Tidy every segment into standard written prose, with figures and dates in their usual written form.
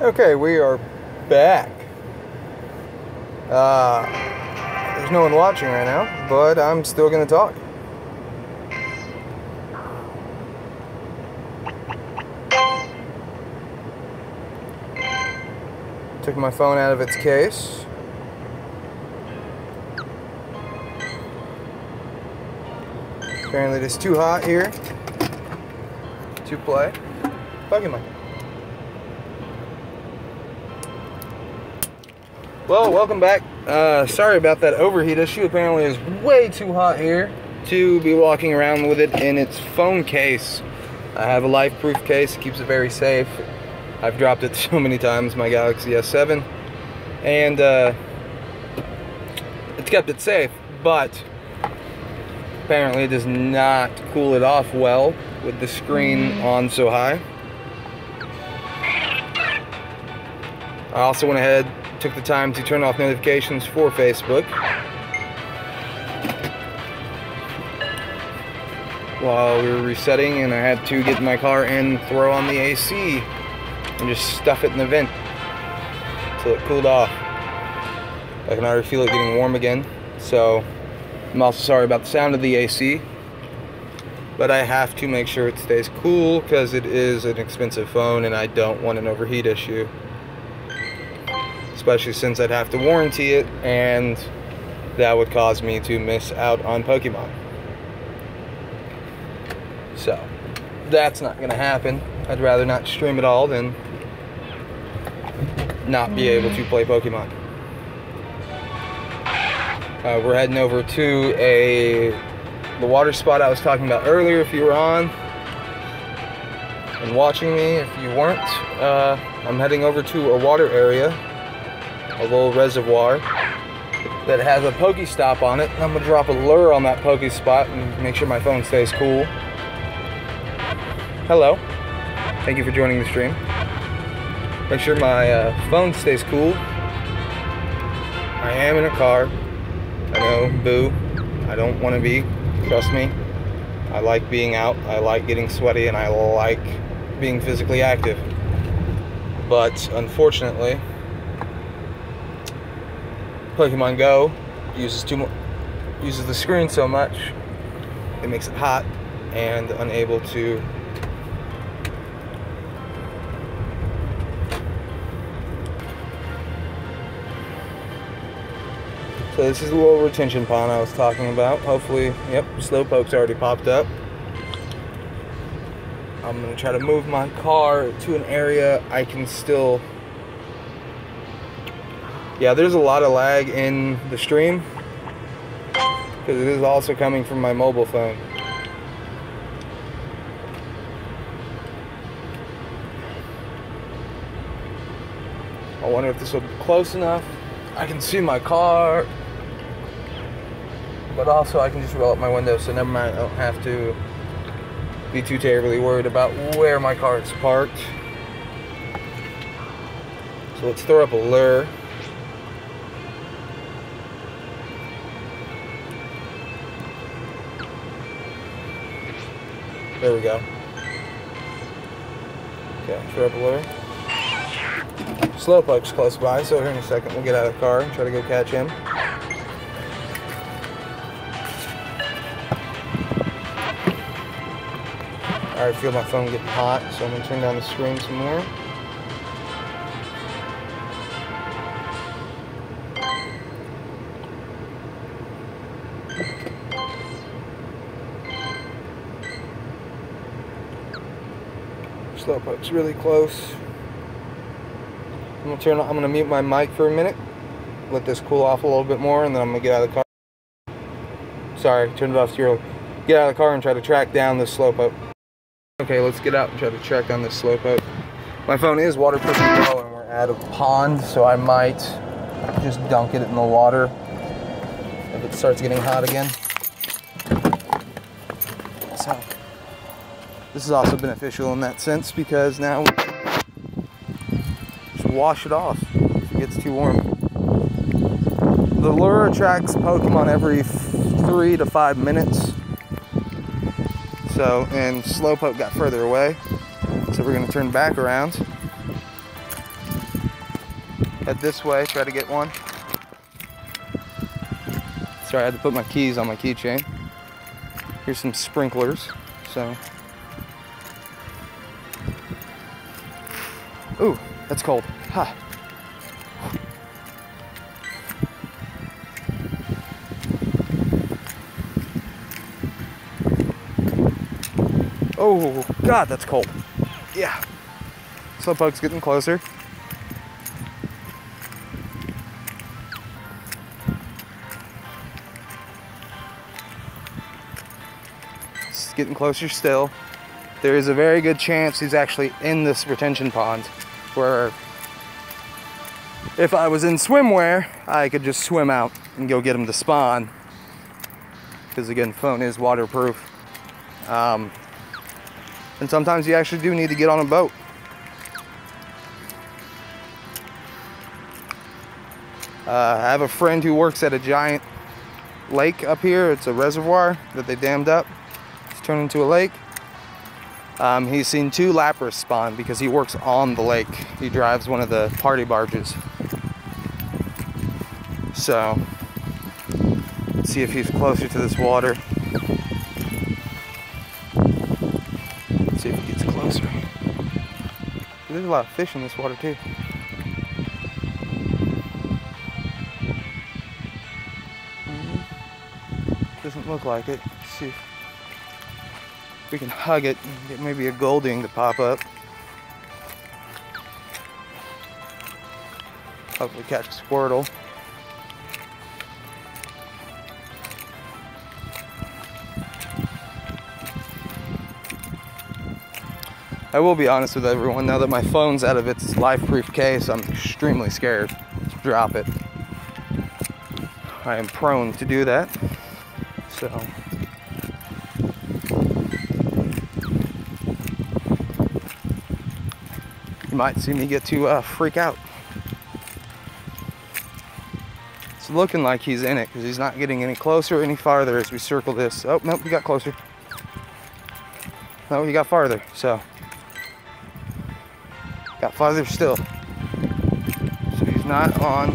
Okay, we are back. There's no one watching right now, but I'm still gonna talk. Took my phone out of its case. Apparently it is too hot here to play Pokemon. Well, welcome back. Sorry about that overheat issue. Apparently it's way too hot here to be walking around with it in its phone case. I have a life-proof case. It keeps it very safe. I've dropped it so many times, my Galaxy S7, and it's kept it safe, but apparently it does not cool it off well with the screen on so high. I also went ahead, took the time to turn off notifications for Facebook while we were resetting, and I had to get in my car and throw on the AC and just stuff it in the vent until it cooled off. I can already feel it getting warm again, so I'm also sorry about the sound of the AC, but I have to make sure it stays cool because it is an expensive phone and I don't want an overheat issue. Especially since I'd have to warranty it, and that would cause me to miss out on Pokemon. So, that's not going to happen. I'd rather not stream at all than not be able to play Pokemon. We're heading over to the water spot I was talking about earlier, if you were on and watching me. If you weren't, I'm heading over to a water area, a little reservoir that has a Pokestop on it, and I'm gonna drop a lure on that Pokespot and make sure my phone stays cool. Hello, thank you for joining the stream. Make sure my phone stays cool. I am in a car. I know, boo. I don't want to be. Trust me. I like being out. I like getting sweaty, and I like being physically active. But unfortunately, Pokemon Go uses the screen so much, it makes it hot and unable to So this is the little retention pond I was talking about. Hopefully, yep, Slowpoke's already popped up. I'm gonna try to move my car to an area I can still. Yeah, there's a lot of lag in the stream because it is also coming from my mobile phone. I wonder if this will be close enough. I can see my car, but also I can just roll up my window, so never mind, I don't have to be too terribly worried about where my car is parked. So let's throw up a lure. There we go. Okay, throw up a lure. Slowpoke's close by, so here in a second we'll get out of the car and try to go catch him. Alright, I feel my phone getting hot, so I'm going to turn down the screen some more. Slowpoke's really close. I'm gonna mute my mic for a minute, let this cool off a little bit more, and then I'm gonna get out of the car. Sorry, turned it off too early. Get out of the car and try to track down this Slowpoke. Okay, let's get out and try to track down this Slowpoke. My phone is waterproof as well, and we're at a pond, so I might just dunk it in the water if it starts getting hot again. So this is also beneficial in that sense because now we just wash it off if it gets too warm. The lure attracts Pokemon every 3 to 5 minutes. So, and Slowpoke got further away. So we're gonna turn back around Head this way, try to get one. Sorry, I had to put my keys on my keychain. Here's some sprinklers, so. Ooh, that's cold. Ha. Oh, God, that's cold. Yeah. Slowpoke's getting closer. It's getting closer still. There is a very good chance he's actually in this retention pond, where if I was in swimwear, I could just swim out and go get him to spawn. Because again, phone is waterproof. And sometimes you actually do need to get on a boat. I have a friend who works at a giant lake up here. It's a reservoir that they dammed up. It's turned into a lake. He's seen 2 Lapras spawn because he works on the lake. He drives one of the party barges. So, let's see if he's closer to this water. Let's see if he gets closer. There's a lot of fish in this water too. Doesn't look like it. Let's see if we can hug it and get maybe a Golding to pop up. Hopefully catch a Squirtle. I will be honest with everyone, now that my phone's out of its life-proof case, I'm extremely scared to drop it. I am prone to do that, so. You might see me get to freak out. It's looking like he's in it, because he's not getting any closer, any farther as we circle this. Oh, nope, he got closer. No, he got farther, so. Got farther still. So he's not on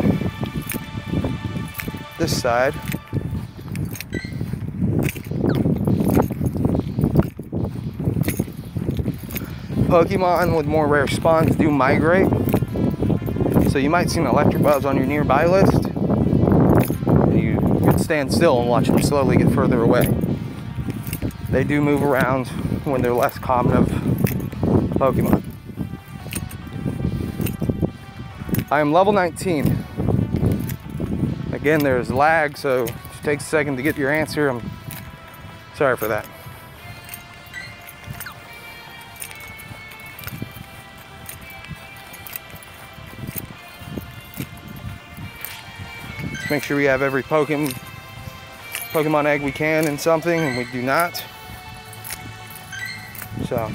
this side. Pokemon with more rare spawns do migrate. So you might see an Electabuzz on your nearby list. You could stand still and watch them slowly get further away. They do move around when they're less common of Pokemon. I am level 19. Again, there's lag, so it takes a second to get your answer. I'm sorry for that. Let's make sure we have every Pokemon egg we can in something, and we do not. So,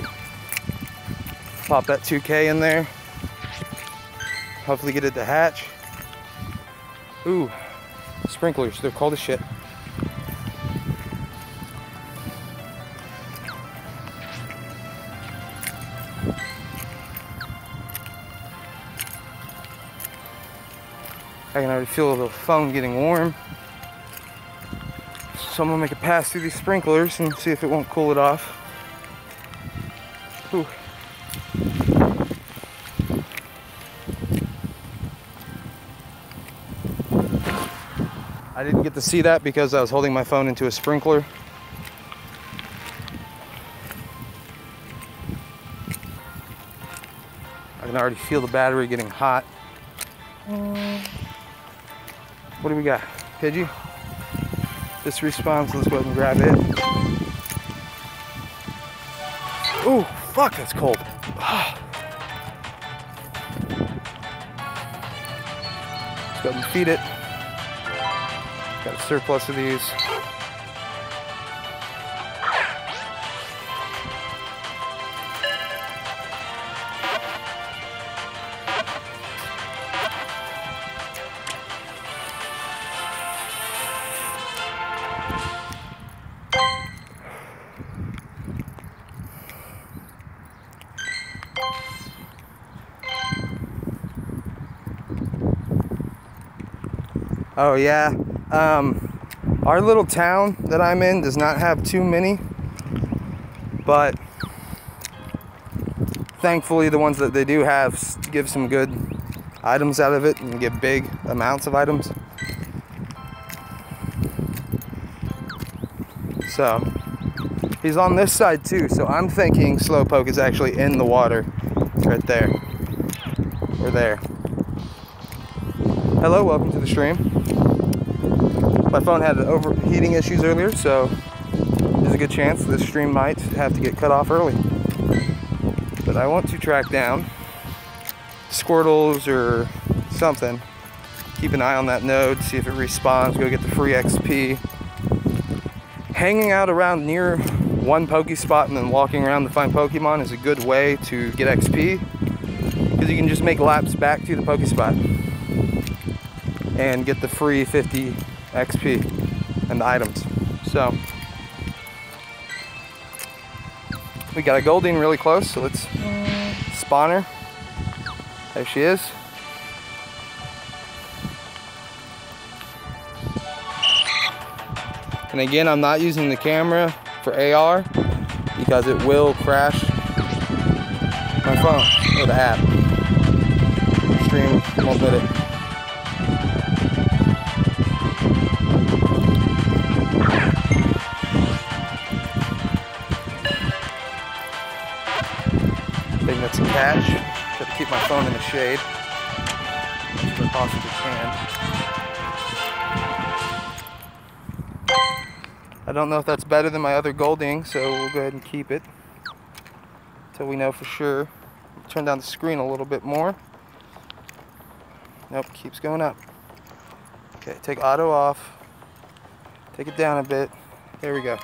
pop that 2K in there. Hopefully get it to hatch. Ooh, sprinklers, they're cold as shit. I can already feel the phone getting warm. So I'm gonna make a pass through these sprinklers and see if it won't cool it off. Ooh. I didn't get to see that because I was holding my phone into a sprinkler. I can already feel the battery getting hot. What do we got? Pidgey? This responds, let's go ahead and grab it. Ooh, fuck, that's cold. Let's go ahead and feed it. Got a surplus of these. Oh yeah, our little town that I'm in does not have too many, but thankfully the ones that they do have give some good items out of it and give big amounts of items. So he's on this side too, so I'm thinking Slowpoke is actually in the water right there or there. Hello, welcome to the stream. My phone had overheating issues earlier, so there's a good chance this stream might have to get cut off early. But I want to track down Squirtles or something. Keep an eye on that node, see if it respawns, go get the free XP. Hanging out around near one Pokespot and then walking around to find Pokemon is a good way to get XP, because you can just make laps back to the Pokespot and get the free 50 XP and the items. So we got a Goldeen really close, so let's spawn her. There she is. And again, I'm not using the camera for AR because it will crash my phone or the app. Stream won't let it. I think that's a catch. Got to keep my phone in the shade as I possibly can. I don't know if that's better than my other Goldeen, so we'll go ahead and keep it until we know for sure. Turn down the screen a little bit more. Nope, keeps going up. Okay, take auto off. Take it down a bit. There we go.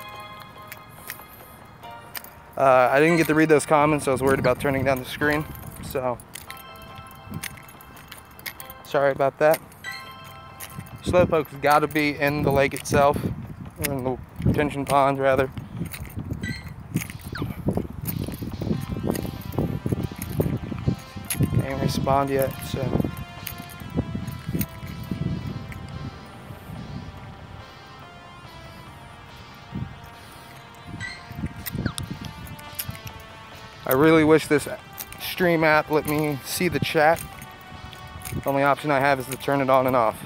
I didn't get to read those comments, so I was worried about turning down the screen. So, sorry about that. Slowpoke's got to be in the lake itself, or in the retention pond rather. Can't respond yet, so. I really wish this stream app let me see the chat. The only option I have is to turn it on and off.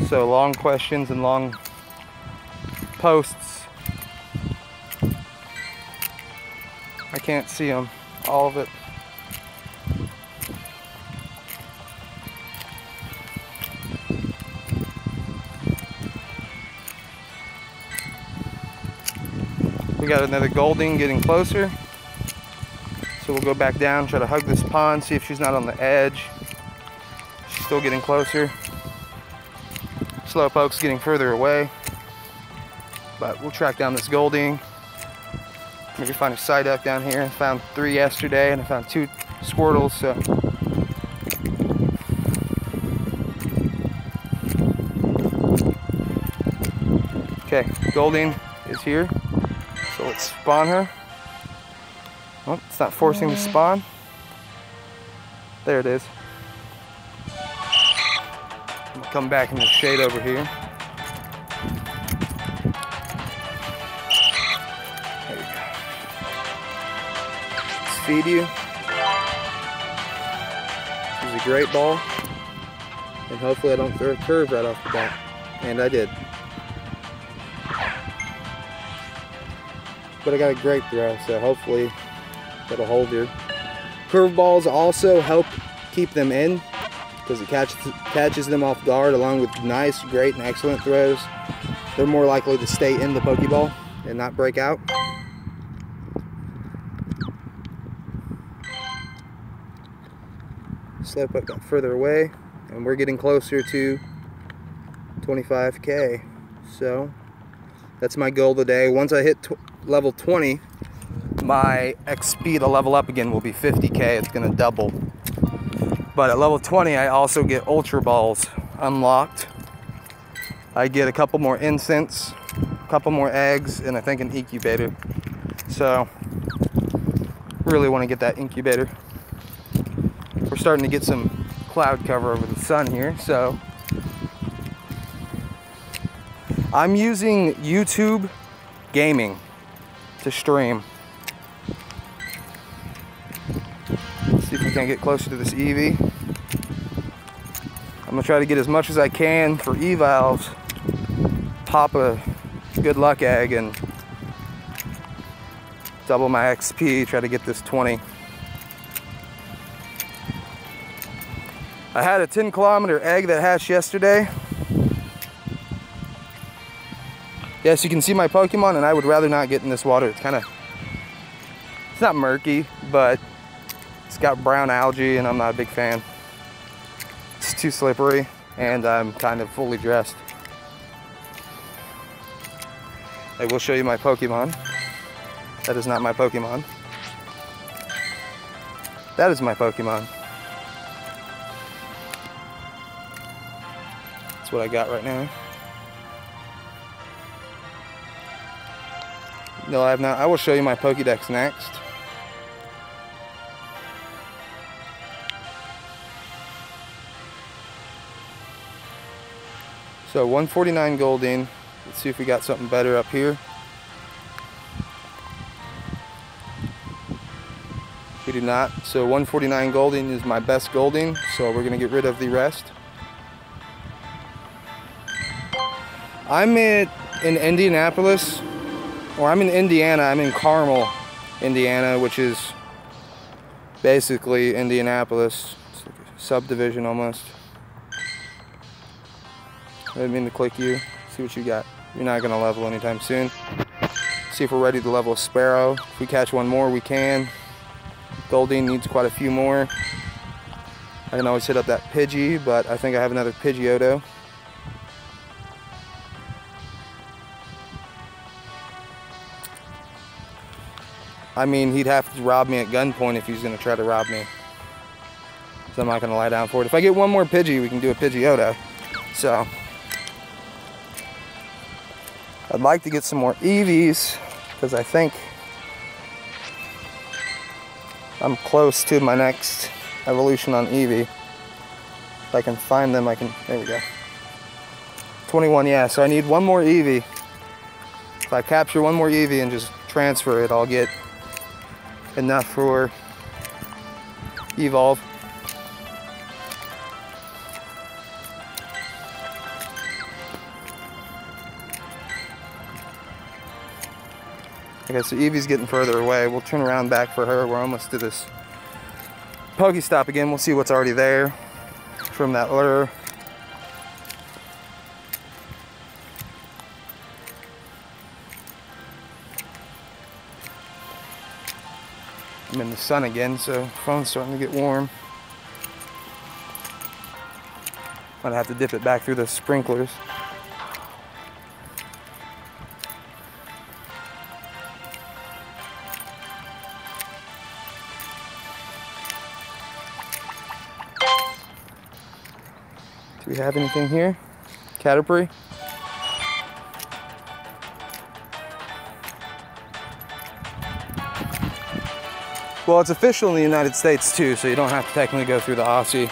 So long questions and long posts, I can't see them, all of it. We got another Goldeen getting closer. So we'll go back down, try to hug this pond, see if she's not on the edge. She's still getting closer. Slowpoke's getting further away. But we'll track down this Goldeen. Maybe find a Psyduck down here. I found 3 yesterday and I found 2 Squirtles, so. Okay, Goldeen is here. So let's spawn her. Oh, it's not forcing to spawn. There it is. I'm gonna come back in the shade over here. There we go. Let's feed you. This is a great ball. And hopefully I don't throw a curve right off the bat. And I did. But I got a great throw, so hopefully that'll hold here. Curveballs also help keep them in because it catches them off guard, along with nice, great, and excellent throws. They're more likely to stay in the Pokeball and not break out. Slowpoke got further away, and we're getting closer to 25K. So that's my goal today. Once I hit level 20, my XP to level up again will be 50K. It's gonna double. But at level 20, I also get Ultra Balls unlocked. I get a couple more incense, a couple more eggs, and I think an incubator. So, really want to get that incubator. We're starting to get some cloud cover over the sun here, so I'm using YouTube Gaming to stream. Let's see if we can get closer to this Eevee. I'm gonna try to get as much as I can for evals, pop a good luck egg, and double my XP, try to get this 20. I had a 10-kilometer egg that hatched yesterday. Yes, you can see my Pokemon, and I would rather not get in this water. It's not murky, but it's got brown algae, and I'm not a big fan. It's too slippery, and I'm kind of fully dressed. I will show you my Pokemon. That is not my Pokemon. That is my Pokemon. That's what I got right now. No, I have not. I will show you my Pokédex next. So 149 Goldeen. Let's see if we got something better up here. We do not. So 149 Goldeen is my best Goldeen, so we're gonna get rid of the rest. I'm in Indianapolis, or I'm in Indiana. I'm in Carmel, Indiana, which is basically Indianapolis. It's like a subdivision almost. I didn't mean to click you. See what you got. You're not gonna level anytime soon. See if we're ready to level a Sparrow. If we catch one more, we can. Goldeen needs quite a few more. I can always hit up that Pidgey, but I think I have another Pidgeotto. I mean, he'd have to rob me at gunpoint if he's gonna try to rob me. So I'm not gonna lie down for it. If I get one more Pidgey, we can do a Pidgeotto. So I'd like to get some more Eevees, because I think I'm close to my next evolution on Eevee. If I can find them, I can, there we go. 21, yeah, so I need one more Eevee. If I capture one more Eevee and just transfer it, I'll get enough for Evolve. Okay, so Eevee's getting further away. We'll turn around back for her. We're almost to this Pokestop again. We'll see what's already there from that lure. I'm in the sun again, so phone's starting to get warm. Might have to dip it back through the sprinklers. Do we have anything here? Caterpie? Well, it's official in the United States too, so you don't have to technically go through the Aussie.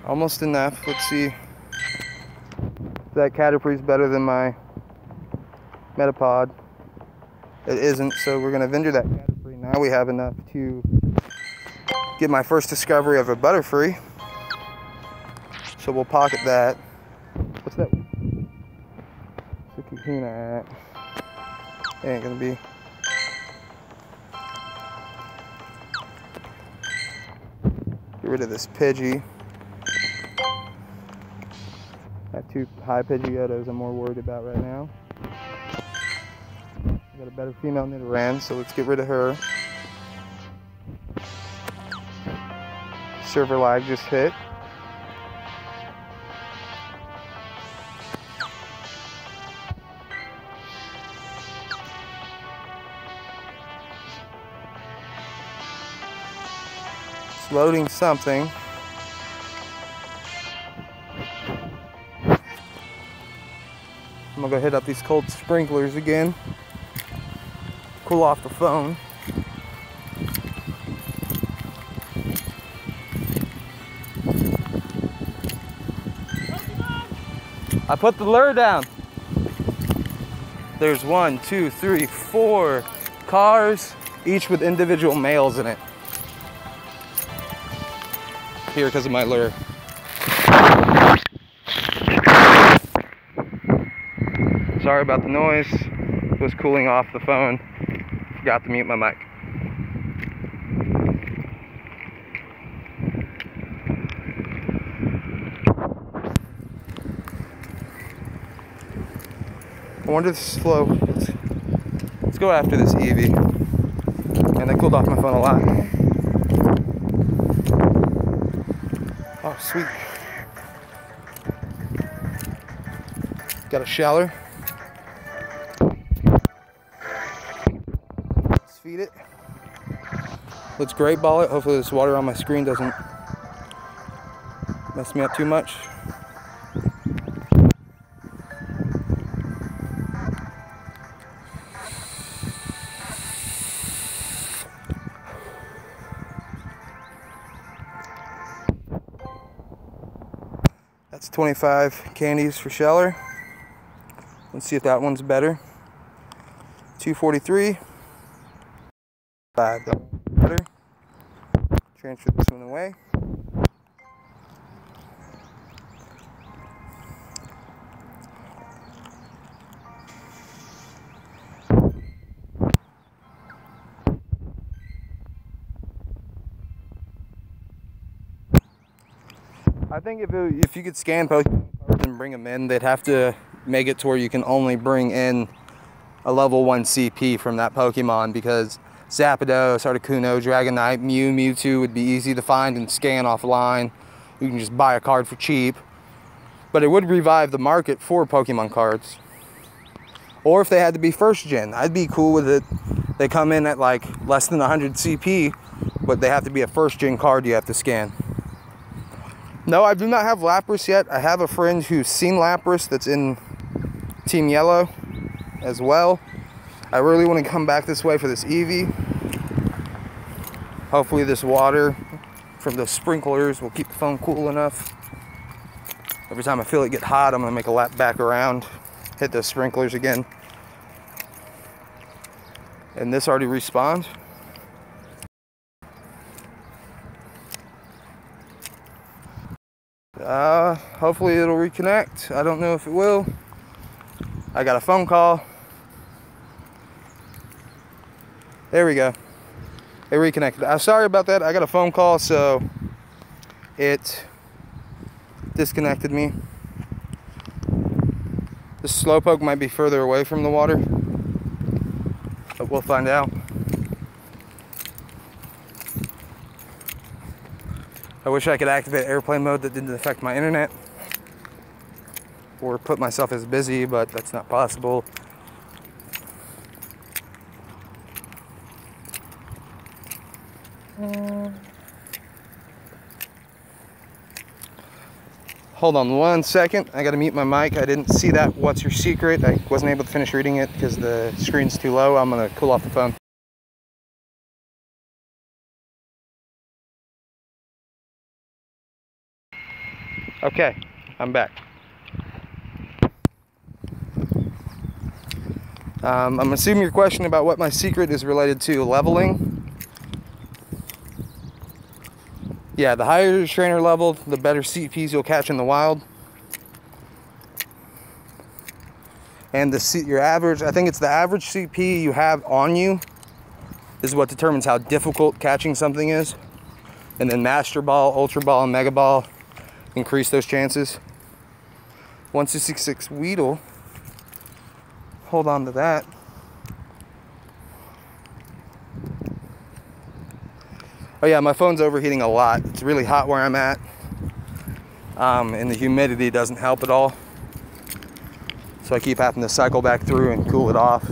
Almost enough. Let's see if that Caterpie's better than my Metapod. It isn't, so we're going to vendor that Caterpie. Now we have enough to get my first discovery of a Butterfree. So we'll pocket that. What's that? What's the Kahuna at? Ain't going to be. Get rid of this Pidgey. I have two high Pidgeottos I'm more worried about right now. Got a better female Nidoran, so let's get rid of her. Server lag just hit. loading something. I'm gonna go hit up these cold sprinklers again. Cool off the phone. I put the lure down. There's 1, 2, 3, 4 cars, each with individual males in it. Here because of my lure. Sorry about the noise. It was cooling off the phone. Forgot to mute my mic. I wonder if this is slow. Let's go after this Eevee. And I cooled off my phone a lot. Oh, sweet. Got a shallow. Let's feed it. Let's great ball it. Hopefully this water on my screen doesn't mess me up too much. That's 25 candies for sheller. Let's see if that one's better. 243. 5 better. Transfer this one away. I think if you could scan Pokemon cards and bring them in, they'd have to make it to where you can only bring in a level 1 CP from that Pokemon, because Zapdos, Articuno, Dragonite, Mew, Mewtwo would be easy to find and scan offline. You can just buy a card for cheap. But it would revive the market for Pokemon cards. Or if they had to be first gen, I'd be cool with it. They come in at like less than 100 CP, but they have to be a first gen card you have to scan. No, I do not have Lapras yet. I have a friend who's seen Lapras that's in Team Yellow as well. I really want to come back this way for this Eevee. Hopefully this water from the sprinklers will keep the phone cool enough. Every time I feel it get hot, I'm going to make a lap back around, hit the sprinklers again. And this already respawned. Hopefully it'll reconnect. I don't know if it will. I got a phone call. There we go. It reconnected. I'm sorry about that. I got a phone call, so it disconnected me. The Slowpoke might be further away from the water, but we'll find out. I wish I could activate airplane mode that didn't affect my internet, or put myself as busy, but that's not possible. Hold on 1 second. I gotta mute my mic. I didn't see that "what's your secret?" I wasn't able to finish reading it because the screen's too low. I'm gonna cool off the phone. Okay, I'm back. I'm assuming your question about what my secret is related to leveling. Yeah, the higher your trainer level, the better CPs you'll catch in the wild. And your average, I think it's the average CP you have on you is what determines how difficult catching something is. And then Master Ball, Ultra Ball, and Mega Ball increase those chances. 1266 Weedle. Hold on to that. Oh yeah, my phone's overheating a lot. It's really hot where I'm at. And the humidity doesn't help at all. So I keep having to cycle back through and cool it off.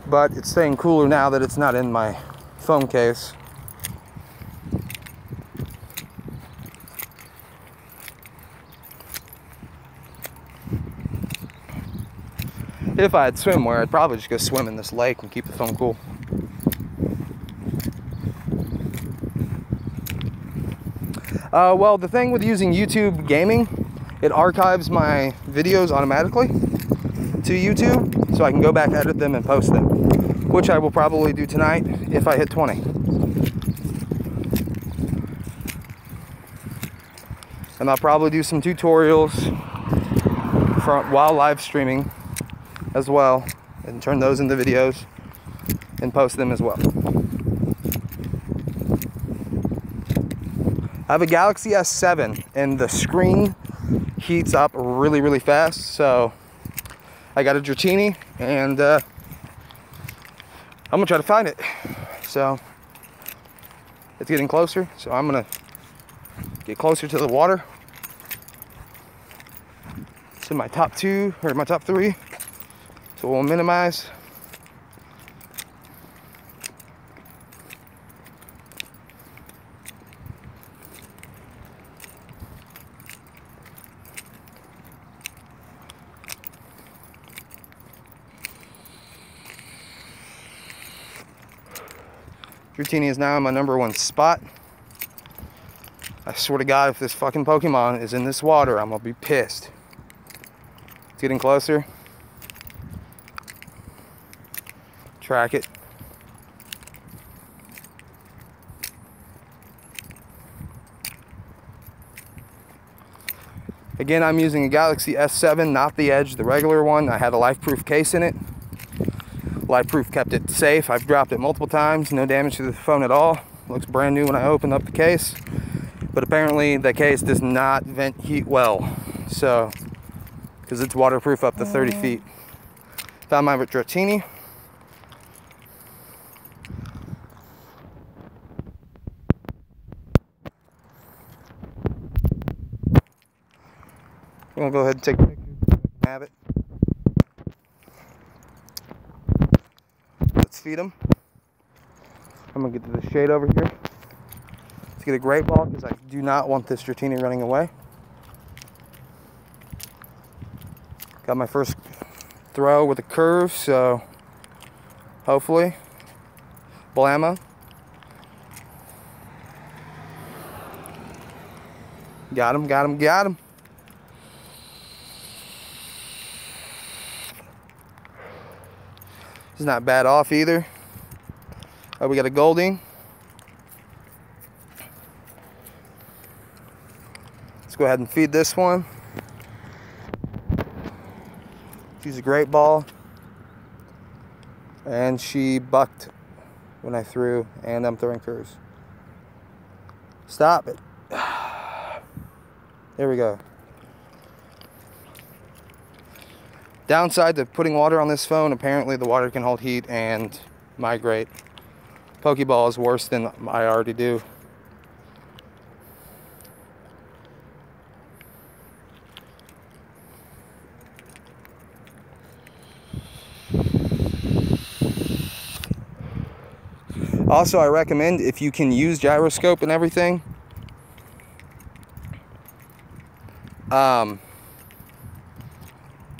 But it's staying cooler now that it's not in my phone case. If I had swimwear, I'd probably just go swim in this lake and keep the phone cool. Well, the thing with using YouTube Gaming, it archives my videos automatically to YouTube, so I can go back, edit them, and post them, which I will probably do tonight if I hit 20. And I'll probably do some tutorials while live streaming as well, and turn those into videos and post them as well. I have a Galaxy S7 and the screen heats up really, really fast, so I got a Dratini, and I'm gonna try to find it. So it's getting closer, so I'm gonna get closer to the water. It's in my top 2 or my top 3, so we'll minimize. Dratini is now in my #1 spot. I swear to God, if this fucking Pokemon is in this water, I'm gonna be pissed. It's getting closer. Track it. Again, I'm using a Galaxy S7, not the Edge, the regular one. I had a LifeProof case in it. LifeProof kept it safe. I've dropped it multiple times, no damage to the phone at all. Looks brand new when I opened up the case. But apparently the case does not vent heat well. So, because it's waterproof up to 30 feet. Found my Dratini. I'm gonna go ahead and take a picture so I can have it. Let's feed him. I'm gonna get to the shade over here. Let's get a great ball because I do not want this Dratini running away. Got my first throw with a curve, so hopefully, blammo. Got him, got him, got him. He's not bad off either. We got a Golding. Let's go ahead and feed this one. She's a great ball. And she bucked when I threw, and I'm throwing curves. Stop it. There we go. Downside to putting water on this phone, apparently the water can hold heat and migrate. Pokeball is worse than I already do. Also, I recommend, if you can use gyroscope and everything,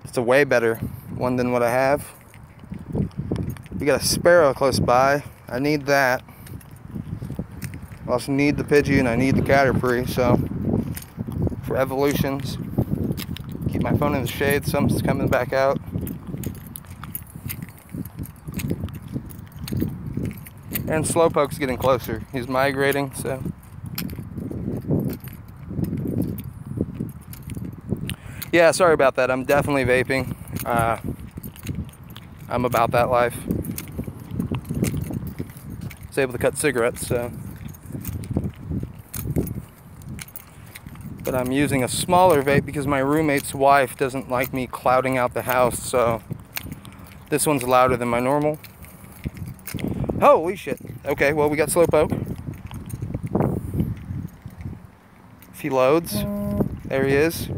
it's a way better one than what I have. We got a sparrow close by. I need that. I also need the Pidgey, I need the Caterpie, so for evolutions. Keep my phone in the shade, something's coming back out. And Slowpoke's getting closer. He's migrating, so. Yeah, sorry about that. I'm definitely vaping. I'm about that life. I was able to cut cigarettes, so. But I'm using a smaller vape because my roommate's wife doesn't like me clouding out the house, so this one's louder than my normal. Holy shit. Okay, well, we got Slowpoke. If he loads, there he is.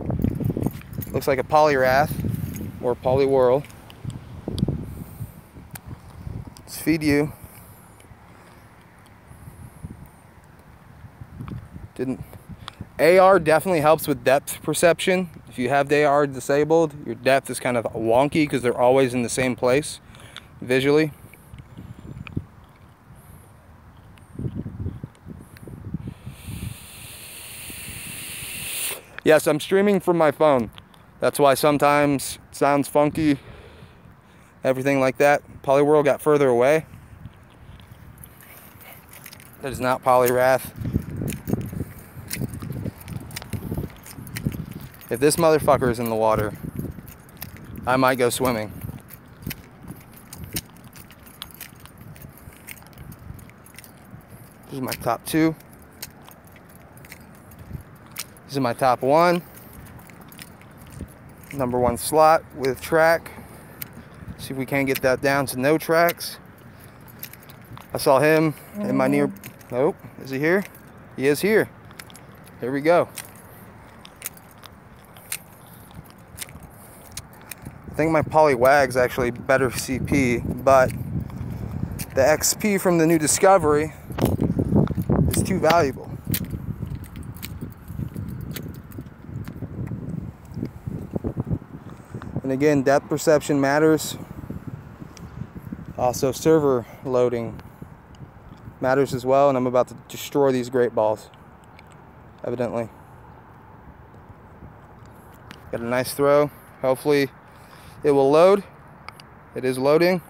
Looks like a Poliwrath or Poliwhirl. Let's feed you. Didn't. AR definitely helps with depth perception. If you have DAR disabled, your depth is kind of wonky because they're always in the same place visually. Yes, I'm streaming from my phone. That's why sometimes it sounds funky, everything like that. Polyworld got further away. That is not Polyrath. If this motherfucker is in the water, I might go swimming. This is my top 2. This is my top 1. Number 1 slot with track. See if we can't get that down to no tracks. I saw him in my near... Nope. Is he here? He is here. Here we go. I think my Polywag's actually better CP, but the XP from the new Discovery is too valuable. And again, depth perception matters. Also, server loading matters as well, and I'm about to destroy these great balls, evidently. Got a nice throw. Hopefully it will load. It is loading.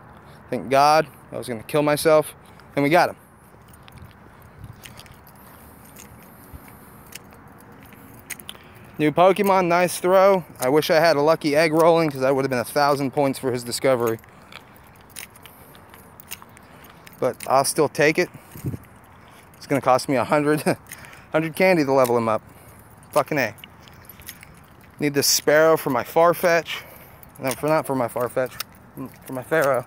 Thank God. I was going to kill myself, and we got him. New Pokemon, nice throw. I wish I had a lucky egg rolling because that would have been 1,000 points for his discovery. But I'll still take it. It's going to cost me 100 candy to level him up. Fucking A. Need this Sparrow for my Farfetch. No, not for my Farfetch. For my Pharaoh.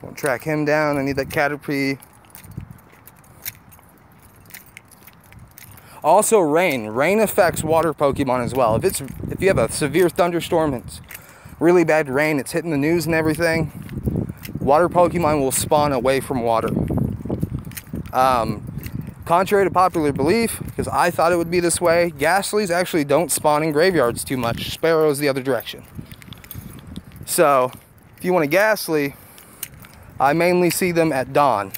Won't track him down. I need that Caterpie. Also rain. Rain affects water Pokemon as well. If you have a severe thunderstorm, it's really bad rain, it's hitting the news and everything, water Pokemon will spawn away from water. Contrary to popular belief, because I thought it would be this way, Ghastlies actually don't spawn in graveyards too much. Sparrows the other direction. So, if you want a Ghastly, I mainly see them at dawn.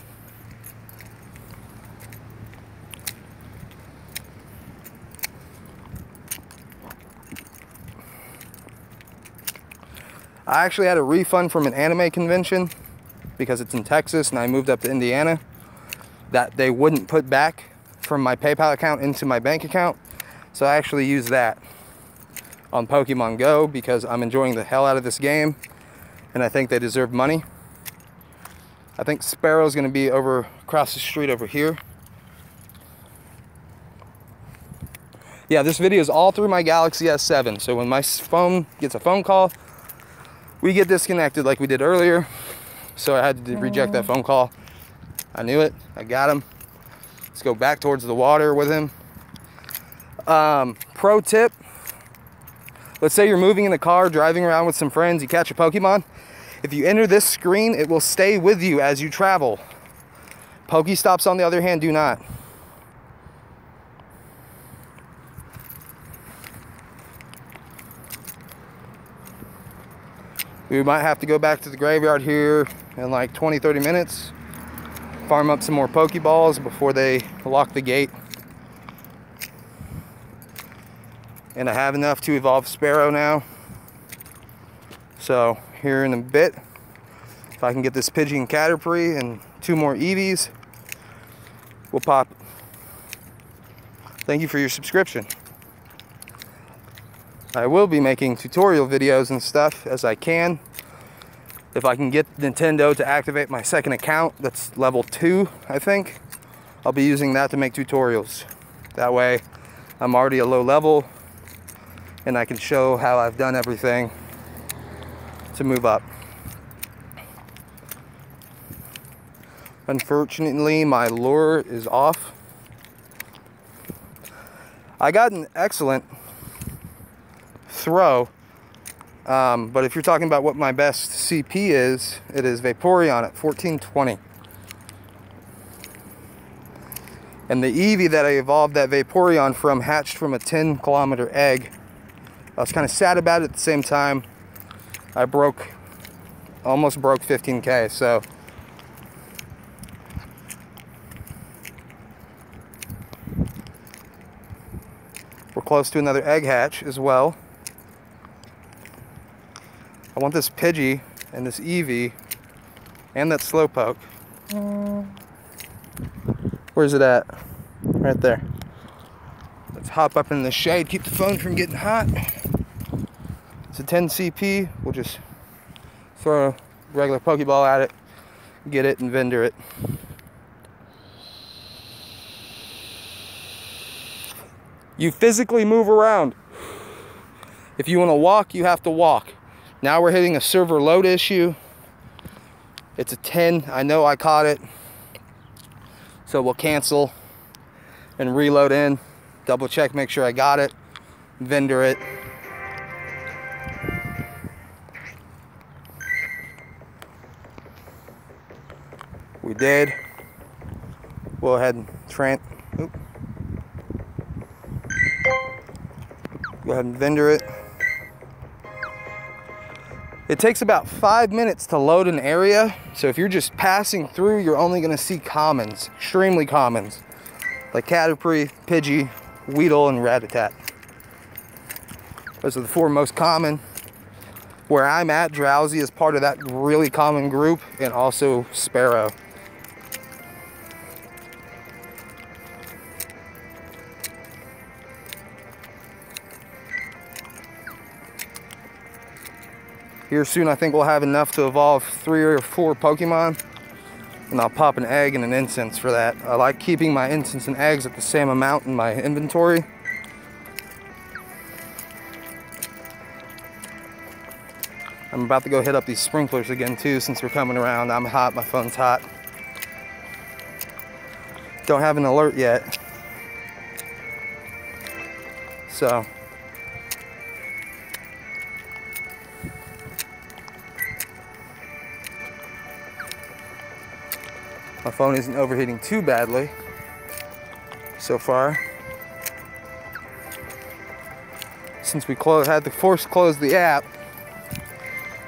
I actually had a refund from an anime convention because it's in Texas and I moved up to Indiana that they wouldn't put back from my PayPal account into my bank account. So I actually used that on Pokemon Go because I'm enjoying the hell out of this game and I think they deserve money. I think Sparrow's going to be over across the street over here. Yeah, this video is all through my Galaxy S7. So when my phone gets a phone call, we get disconnected like we did earlier. So I had to reject that phone call. I knew it. I got him. Let's go back towards the water with him. Pro tip. Let's say you're moving in a car, driving around with some friends, you catch a Pokemon. If you enter this screen, it will stay with you as you travel. Pokestops, on the other hand, do not. We might have to go back to the graveyard here in like 20-30 minutes. Farm up some more Pokeballs before they lock the gate. And I have enough to evolve Sparrow now. So here in a bit, if I can get this Pidgey and Caterpie and 2 more Eevees, we'll pop. Thank you for your subscription. I will be making tutorial videos and stuff as I can. If I can get Nintendo to activate my second account, that's level 2, I think, I'll be using that to make tutorials. That way, I'm already a low level, and I can show how I've done everything to move up. Unfortunately, my lure is off. I got an excellent throw, but if you're talking about what my best CP is, it is Vaporeon at 1420. And the Eevee that I evolved that Vaporeon from hatched from a 10-kilometer egg. I was kind of sad about it. At the same time, I almost broke 15K, so we're close to another egg hatch as well. I want this Pidgey and this Eevee and that Slowpoke. Where's it at? Right there. Let's hop up in the shade, keep the phone from getting hot. It's a 10 CP. We'll just throw a regular Pokeball at it, get it, and vendor it. You physically move around. If you want to walk, you have to walk. Now we're hitting a server load issue. It's a 10. I know I caught it. So we'll cancel and reload in. Double check, make sure I got it. Vendor it. We did. Go ahead and go ahead and vendor it. It takes about 5 minutes to load an area, so if you're just passing through, you're only going to see commons, extremely commons, like Caterpie, Pidgey, Weedle, and Rattata. Those are the 4 most common. Where I'm at, Drowsy is part of that really common group, and also Sparrow. Here soon, I think we'll have enough to evolve 3 or 4 Pokemon, and I'll pop an egg and an incense for that. I like keeping my incense and eggs at the same amount in my inventory. I'm about to go hit up these sprinklers again too, since we're coming around. I'm hot, my phone's hot. Don't have an alert yet. So. My phone isn't overheating too badly so far. Since we had to force close the app,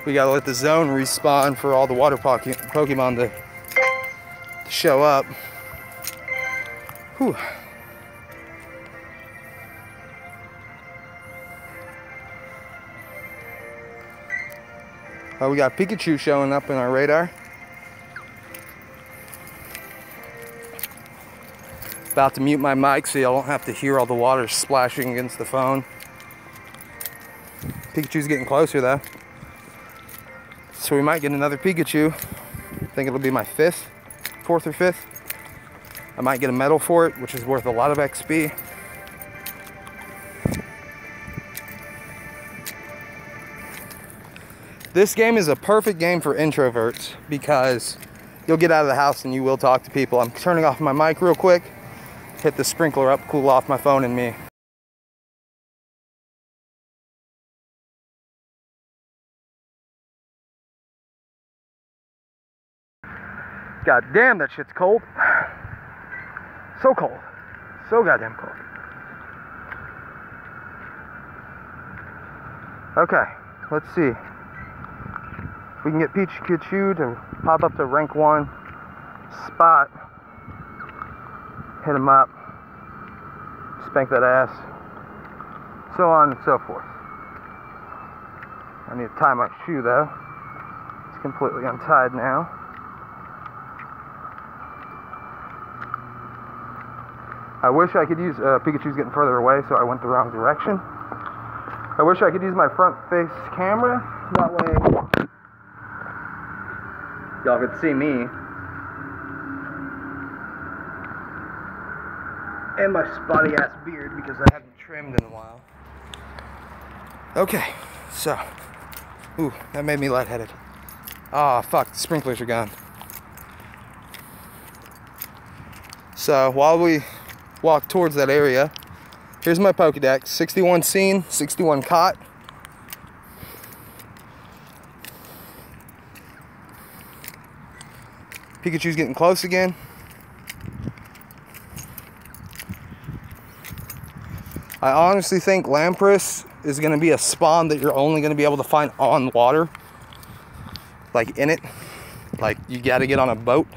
we gotta let the zone respawn for all the water Pokemon to show up. Whew. We got Pikachu showing up in our radar. About to mute my mic so y'all don't have to hear all the water splashing against the phone. Pikachu's getting closer though. So we might get another Pikachu. I think it'll be my 4th or 5th. I might get a medal for it, which is worth a lot of XP. This game is a perfect game for introverts because you'll get out of the house and you will talk to people. I'm turning off my mic real quick. Hit the sprinkler up, cool off my phone and me. God damn, that shit's cold. So cold. So goddamn cold. Okay, let's see. If we can get Pikachu to pop up to rank 1 spot. Hit him up, spank that ass, so on and so forth. I need to tie my shoe though. It's completely untied now. I wish I could use, Pikachu's getting further away, so I went the wrong direction. I wish I could use my front face camera, that way y'all could see me. And my spotty ass beard because I haven't trimmed in a while. Okay, so. Ooh, that made me lightheaded. Ah, fuck, the sprinklers are gone. So while we walk towards that area, here's my Pokedex. 61 seen, 61 caught. Pikachu's getting close again. I honestly think Lamprey is going to be a spawn that you're only going to be able to find on water. Like in it. Like you got to get on a boat.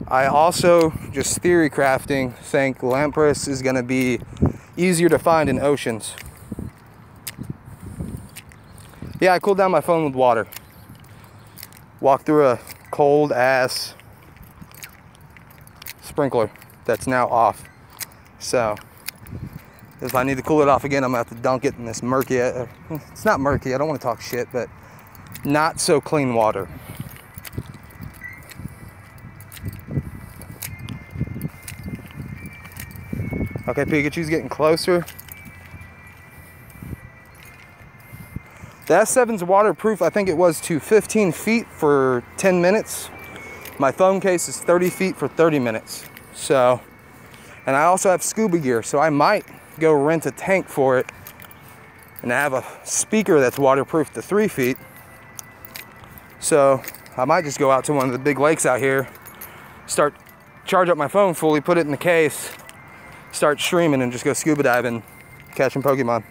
I also, just theory crafting, think Lamprey is going to be easier to find in oceans. Yeah, I cooled down my phone with water. Walked through a cold ass sprinkler that's now off. So if I need to cool it off again, I'm gonna have to dunk it in this murky, it's not murky, I don't want to talk shit, but not so clean water. Okay, Pikachu's getting closer. The S7's waterproof, I think it was to 15 feet for 10 minutes. My phone case is 30 feet for 30 minutes. So, and I also have scuba gear, so I might go rent a tank for it and have a speaker that's waterproof to 3 feet. So I might just go out to one of the big lakes out here, charge up my phone fully, put it in the case, start streaming and just go scuba diving, catching Pokemon.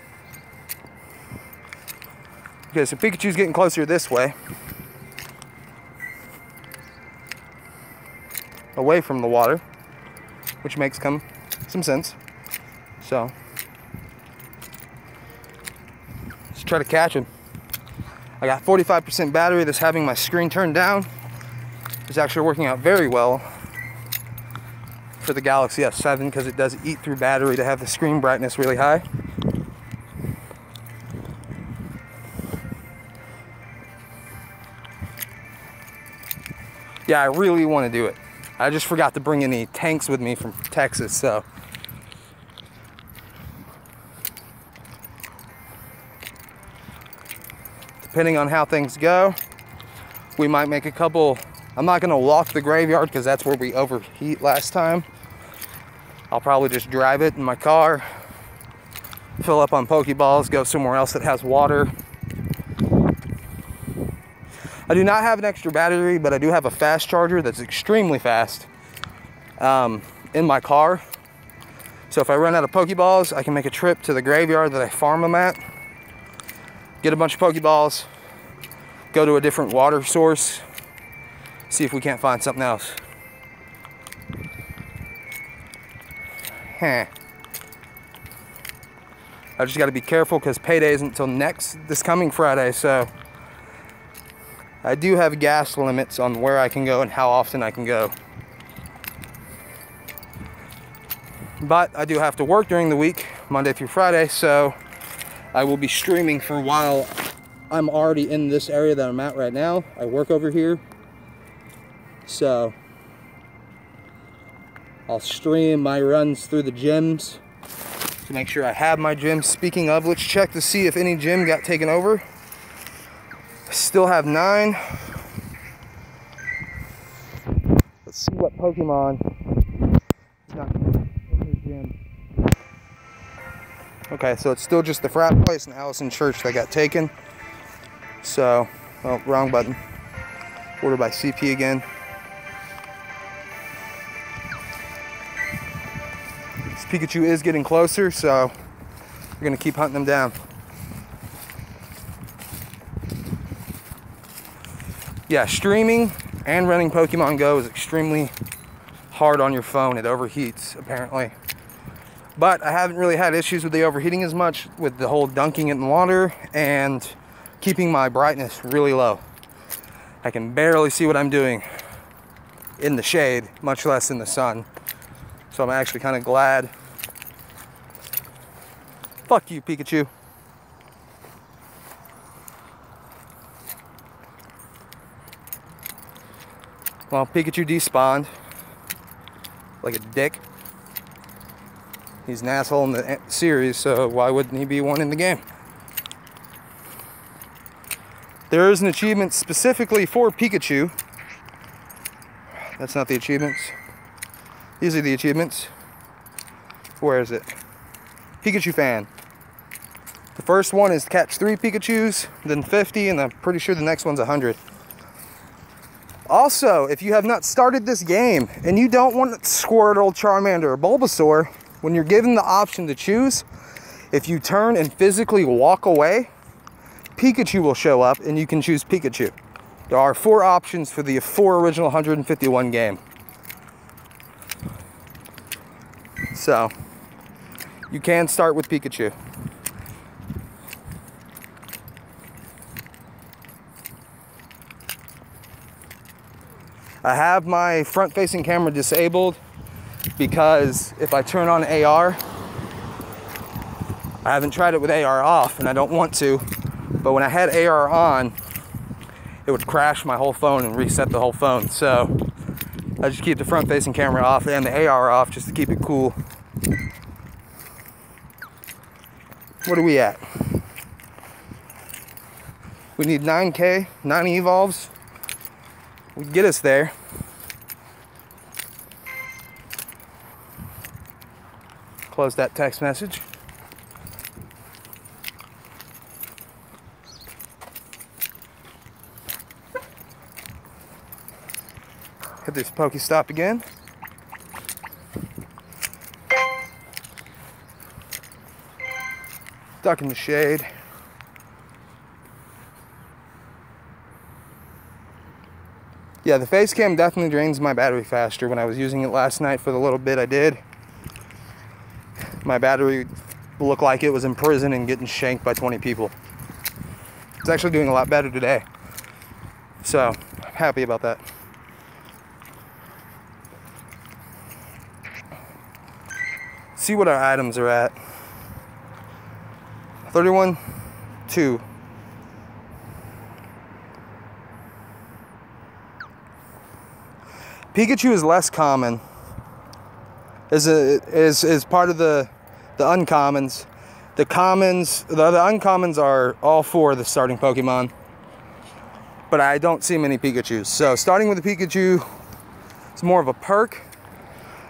Okay, so Pikachu's getting closer this way. Away from the water, which makes some sense. So, let's try to catch him. I got 45% battery that's having my screen turned down. It's actually working out very well for the Galaxy S7 because it does eat through battery to have the screen brightness really high. Yeah, I really want to do it. I just forgot to bring any tanks with me from Texas, so. Depending on how things go, we might make a couple. I'm not gonna walk the graveyard because that's where we overheat last time. I'll probably just drive it in my car, fill up on Pokeballs, go somewhere else that has water. I do not have an extra battery, but I do have a fast charger that's extremely fast in my car. So if I run out of Pokeballs, I can make a trip to the graveyard that I farm them at, get a bunch of Pokeballs, go to a different water source, see if we can't find something else. I just got to be careful because payday isn't until this coming Friday, so I do have gas limits on where I can go and how often I can go. But I do have to work during the week, Monday through Friday, so I will be streaming for a while. I'm already in this area that I'm at right now. I work over here, so I'll stream my runs through the gyms to make sure I have my gym. Speaking of, let's check to see if any gym got taken over. Still have 9. Let's see what Pokemon is not in the gym. Okay, so it's still just the frat place and Allison Church that got taken. So, oh, wrong button. Ordered by CP again. This Pikachu is getting closer, so we're gonna keep hunting them down. Yeah, streaming and running Pokemon Go is extremely hard on your phone. It overheats, apparently. But I haven't really had issues with the overheating as much with the whole dunking in water and keeping my brightness really low. I can barely see what I'm doing in the shade, much less in the sun. So I'm actually kind of glad. Fuck you, Pikachu. Well, Pikachu despawned like a dick. He's an asshole in the series, so why wouldn't he be one in the game? There is an achievement specifically for Pikachu. That's not the achievements. These are the achievements. Where is it? Pikachu fan. The first one is catch 3 Pikachus, then 50, and I'm pretty sure the next one's 100. Also, if you have not started this game and you don't want Squirtle, Charmander, or Bulbasaur, when you're given the option to choose, if you turn and physically walk away, Pikachu will show up and you can choose Pikachu. There are 4 options for the 4 original 151 game. So, you can start with Pikachu. I have my front-facing camera disabled because if I turn on AR, I haven't tried it with AR off and I don't want to, but when I had AR on, it would crash my whole phone and reset the whole phone. So I just keep the front-facing camera off and the AR off just to keep it cool. What are we at? We need 9K, 9 evolves. We get us there. Close that text message. Hit this Pokestop again. Duck in the shade. Yeah, the face cam definitely drains my battery faster. When I was using it last night for the little bit I did, my battery looked like it was in prison and getting shanked by 20 people. It's actually doing a lot better today. So, I'm happy about that. See what our items are at. 31.2. Pikachu is less common. Is part of the uncommons. The commons, the uncommons are all 4 of the starting Pokemon. But I don't see many Pikachus. So starting with the Pikachu is more of a perk.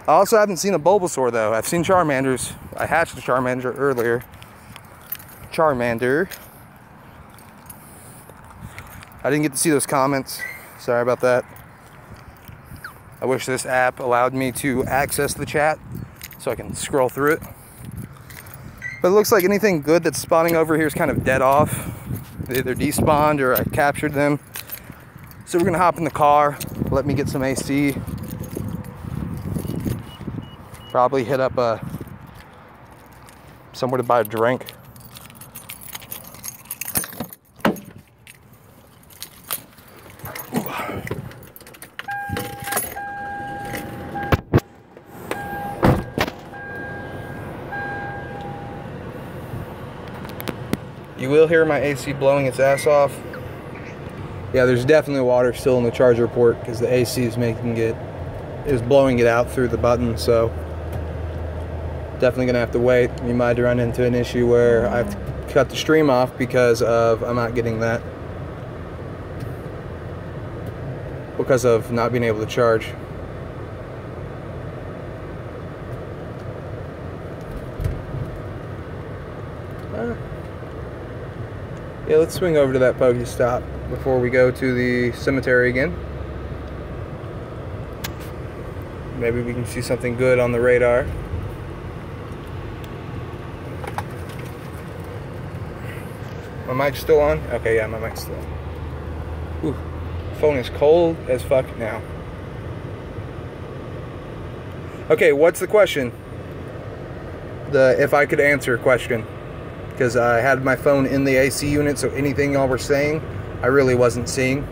I also haven't seen a Bulbasaur though. I've seen Charmanders. I hatched a Charmander earlier. Charmander. I didn't get to see those comments. Sorry about that. I wish this app allowed me to access the chat so I can scroll through it. But it looks like anything good that's spawning over here is kind of dead off. They either despawned or I captured them. So we're gonna hop in the car, let me get some AC. Probably hit up somewhere to buy a drink. You will hear my AC blowing its ass off. Yeah, there's definitely water still in the charger port because the AC is blowing it out through the button, so definitely gonna have to wait. You might run into an issue where I have to cut the stream off because of I'm not getting that. Because of not being able to charge. Yeah, let's swing over to that Pokestop before we go to the cemetery again. Maybe we can see something good on the radar. My mic's still on? Okay, yeah, my mic's still on. Ooh, phone is cold as fuck now. Okay, what's the question? The if I could answer question. Because I had my phone in the AC unit, so anything y'all were saying, I really wasn't seeing.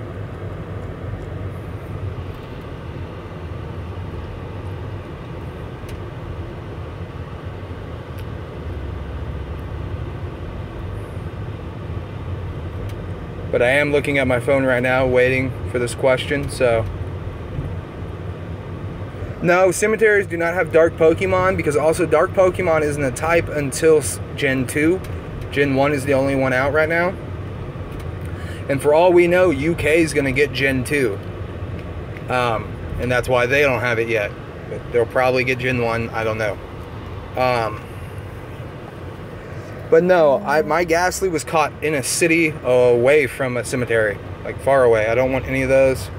But I am looking at my phone right now, waiting for this question, so. No, cemeteries do not have dark Pokemon, because also dark Pokemon isn't a type until Gen 2. Gen 1 is the only one out right now. And for all we know, UK is going to get Gen 2. And that's why they don't have it yet. But they'll probably get Gen 1, I don't know. But no, my Ghastly was caught in a city away from a cemetery. Like far away. I don't want any of those.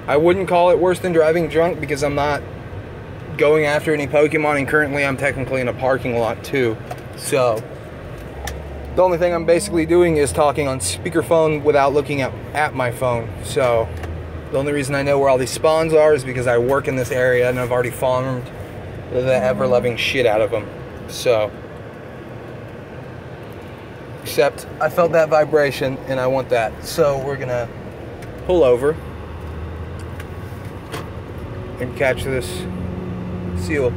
I wouldn't call it worse than driving drunk because I'm not going after any Pokemon, and currently I'm technically in a parking lot too. So the only thing I'm basically doing is talking on speakerphone without looking at my phone. So the only reason I know where all these spawns are is because I work in this area and I've already farmed the ever-loving shit out of them. So, except I felt that vibration and I want that. So we're gonna pull over and catch this seal.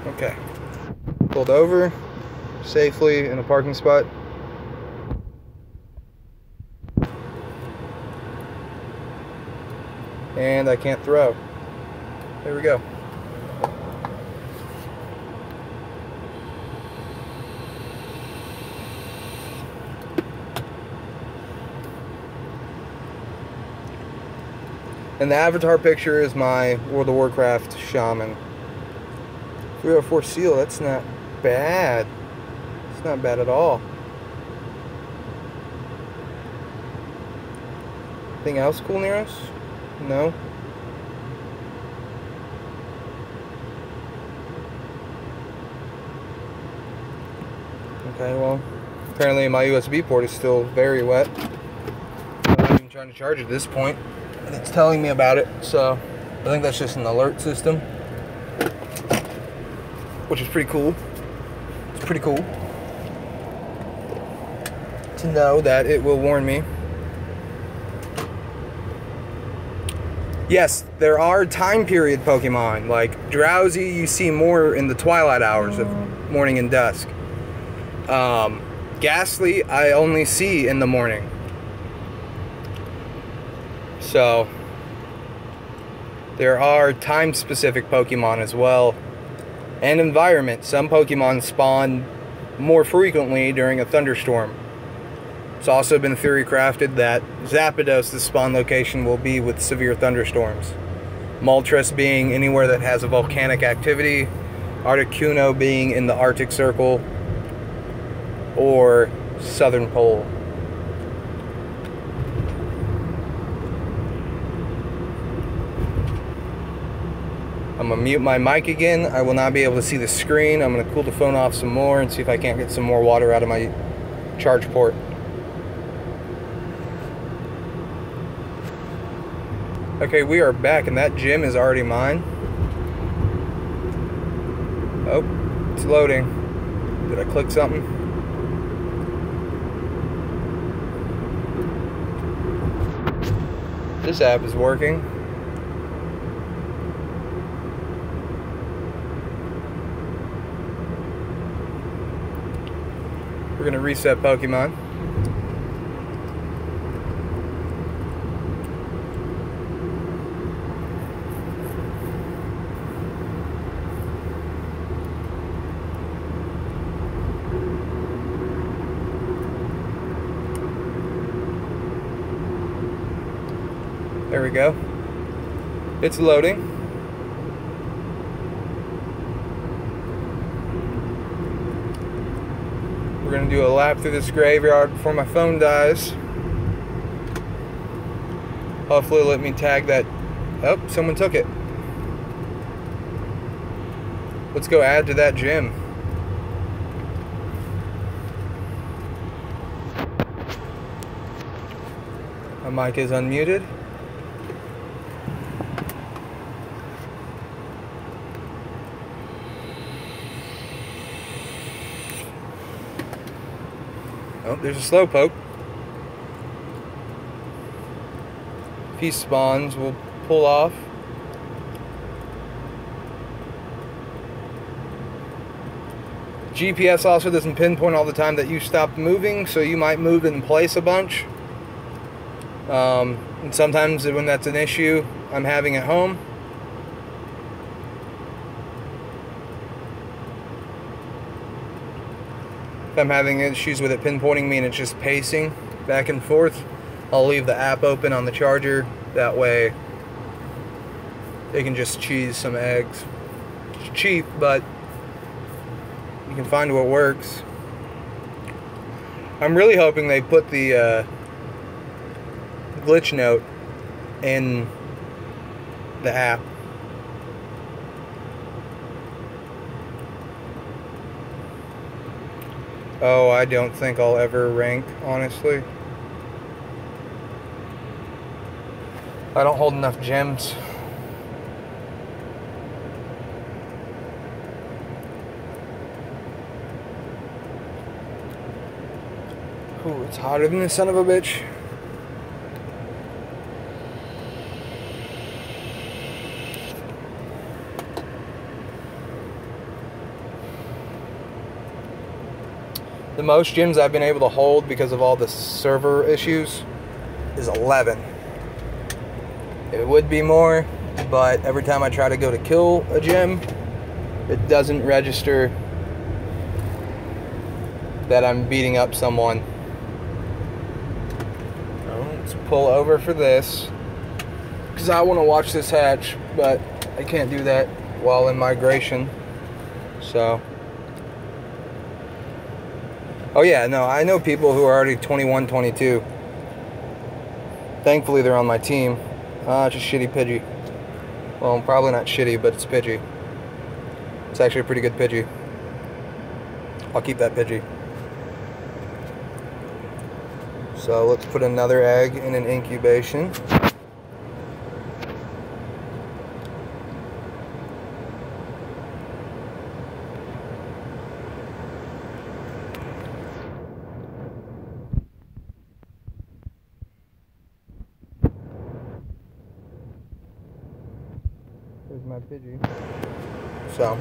Okay, pulled over safely in a parking spot. And I can't throw. There we go. And the avatar picture is my World of Warcraft shaman. 304 seal, that's not bad. It's not bad at all. Anything else cool near us? No? Okay, well, apparently my USB port is still very wet. I'm not even trying to charge it at this point. And it's telling me about it, so I think that's just an alert system. Which is pretty cool. It's pretty cool to know that it will warn me. Yes, there are time period Pokemon. Like Drowsy, you see more in the twilight hours of morning and dusk. Ghastly, I only see in the morning. So, there are time-specific Pokemon as well. And environment. Some Pokemon spawn more frequently during a thunderstorm. It's also been theory crafted that Zapdos, the spawn location, will be with severe thunderstorms. Moltres being anywhere that has a volcanic activity, Articuno being in the Arctic Circle, or Southern Pole. I'm going to mute my mic again. I will not be able to see the screen. I'm going to cool the phone off some more and see if I can't get some more water out of my charge port. Okay, we are back, and that gym is already mine. Oh, it's loading. Did I click something? This app is working. We're going to reset Pokemon. There we go. It's loading. We're going to do a lap through this graveyard before my phone dies. Hopefully let me tag that. Oh, someone took it. Let's go add to that gym. My mic is unmuted. Oh, there's a Slowpoke. If he spawns, we'll pull off. GPS also doesn't pinpoint all the time that you stopped moving, so you might move in place a bunch. And sometimes when that's an issue I'm having at home, if I'm having issues with it pinpointing me and it's just pacing back and forth, I'll leave the app open on the charger. That way they can just cheese some eggs. It's cheap, but can find what works. I'm really hoping they put the glitch note in the app. Oh, I don't think I'll ever rank, honestly. I don't hold enough gems. Ooh, it's hotter than the son of a bitch. The most gems I've been able to hold because of all the server issues is 11. It would be more, but every time I try to go to kill a gem, it doesn't register that I'm beating up someone. Let's pull over for this, because I want to watch this hatch, but I can't do that while in migration. So, oh yeah, no, I know people who are already 21, 22. Thankfully, they're on my team. Just shitty Pidgey. Well, probably not shitty, but it's Pidgey. It's actually a pretty good Pidgey. I'll keep that Pidgey. So let's put another egg in an incubation. There's my Pidgey. So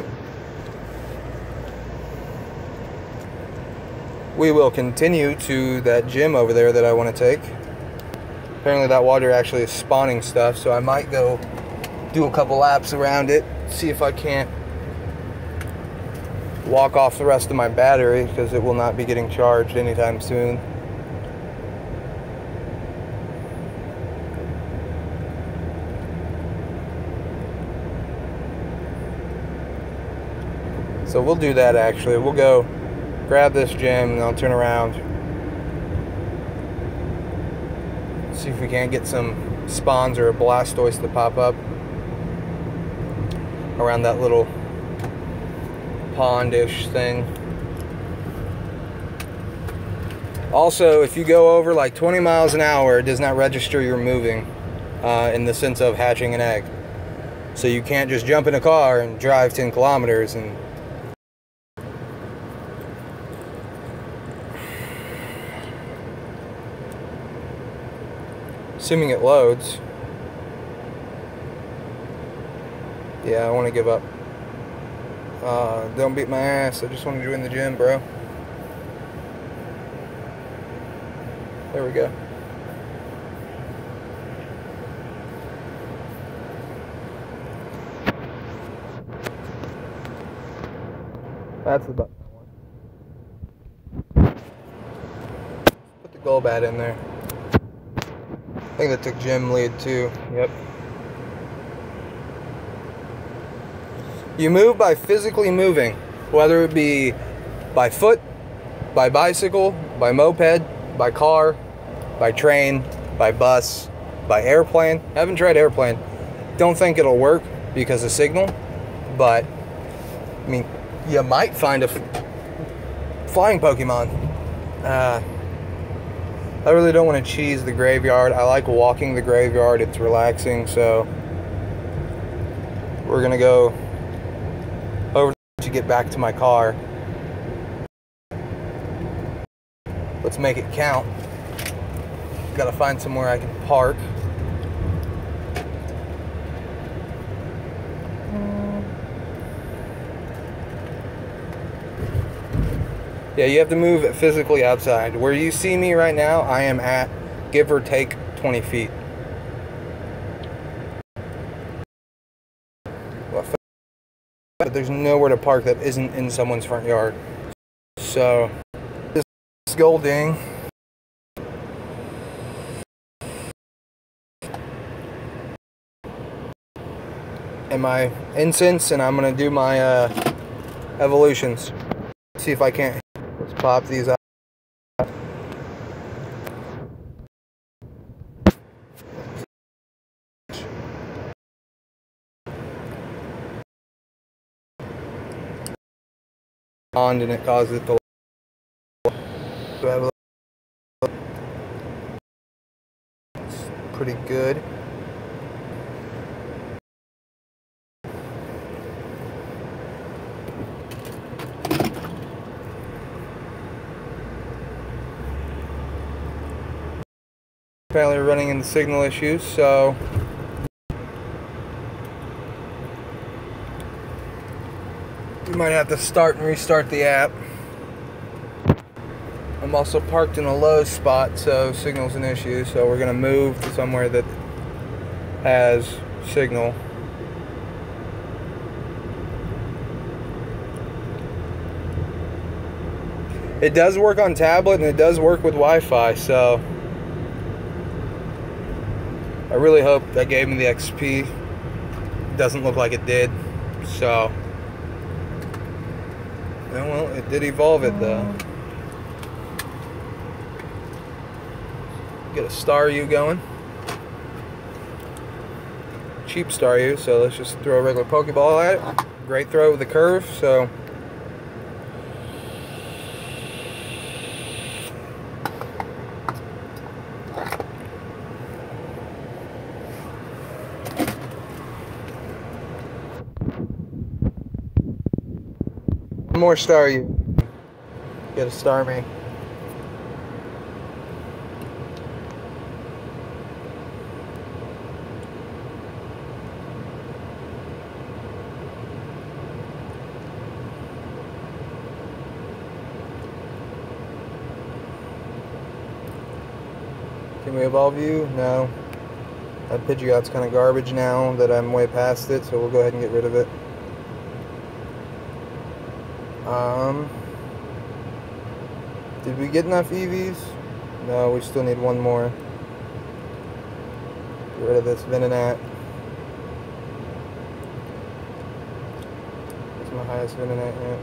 we will continue to that gym over there that I want to take. Apparently that water actually is spawning stuff, so I might go do a couple laps around it, see if I can't walk off the rest of my battery, because it will not be getting charged anytime soon. So we'll do that actually. We'll go grab this gem and I'll turn around. See if we can't get some spawns or a Blastoise to pop up around that little pondish thing. Also, if you go over like 20 miles an hour, it does not register you're moving in the sense of hatching an egg. So you can't just jump in a car and drive 10 kilometers and assuming it loads. Yeah, I want to give up. Don't beat my ass. I just want to join the gym, bro. There we go. That's the button I want. Put the Golbat in there. I think that took gym lead too. Yep. You move by physically moving, whether it be by foot, by bicycle, by moped, by car, by train, by bus, by airplane. I haven't tried airplane. Don't think it'll work because of signal, but I mean, you might find a flying Pokemon. I really don't want to cheese the graveyard. I like walking the graveyard. It's relaxing, so we're gonna go over to get back to my car. Let's make it count. Gotta find somewhere I can park. Yeah, you have to move physically outside. Where you see me right now, I am at, give or take, 20 feet. But there's nowhere to park that isn't in someone's front yard. So, this Golding. And my incense, and I'm gonna do my evolutions. See if I can't. Let's pop these out. And it causes it to have a it's pretty good. Apparently we're running into signal issues, so we might have to start and restart the app. I'm also parked in a low spot, so signal's an issue, so we're gonna move to somewhere that has signal. It does work on tablet and it does work with Wi-Fi, so I really hope that gave me the XP. It doesn't look like it did, so yeah, well, it did evolve it though. Get a Staryu going. Cheap Staryu, so let's just throw a regular Pokeball at it. Great throw with the curve, so one more Staryu. Get a Starmie. Can we evolve you? No. That Pidgeot's kind of garbage now that I'm way past it, so we'll go ahead and get rid of it. Did we get enough EVs? No, we still need one more. Get rid of this Venonat. It's my highest Venonat yet.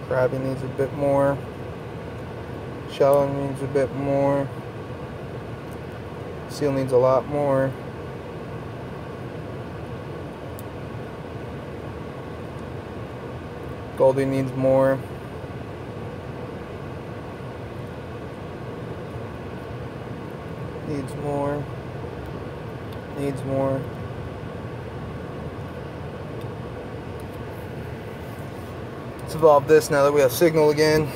Krabby needs a bit more. Shell needs a bit more. Seal needs a lot more. Goldie needs more. Needs more. Needs more. Let's evolve this now that we have signal again.